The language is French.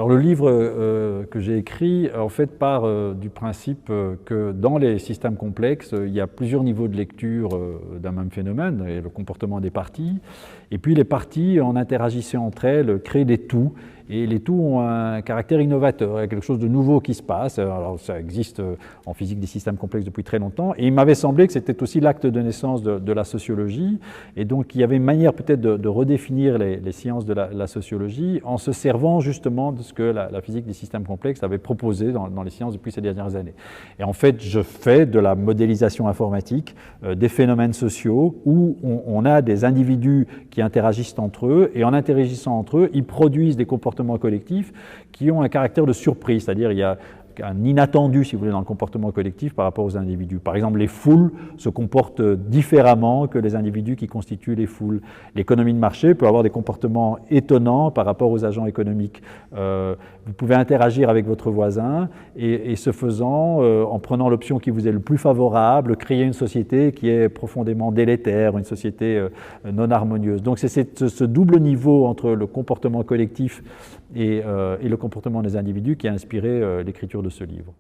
Alors le livre que j'ai écrit en fait part du principe que dans les systèmes complexes, il y a plusieurs niveaux de lecture d'un même phénomène, et le comportement des parties, et puis les parties, en interagissant entre elles, créent des tout. Et les tout ont un caractère innovateur, il y a quelque chose de nouveau qui se passe. Alors ça existe en physique des systèmes complexes depuis très longtemps, et il m'avait semblé que c'était aussi l'acte de naissance de la sociologie, et donc il y avait une manière peut-être de redéfinir les sciences de la sociologie en se servant justement de ce que la physique des systèmes complexes avait proposé dans les sciences depuis ces dernières années. Et en fait, je fais de la modélisation informatique des phénomènes sociaux où on a des individus qui interagissent entre eux, et en interagissant entre eux, ils produisent des comportements collectifs qui ont un caractère de surprise, c'est-à-dire il y a un inattendu, si vous voulez, dans le comportement collectif par rapport aux individus. Par exemple, les foules se comportent différemment que les individus qui constituent les foules. L'économie de marché peut avoir des comportements étonnants par rapport aux agents économiques. Vous pouvez interagir avec votre voisin et ce faisant, en prenant l'option qui vous est le plus favorable, créer une société qui est profondément délétère, une société non harmonieuse. Donc c'est ce double niveau entre le comportement collectif et le comportement des individus qui a inspiré l'écriture de ce livre.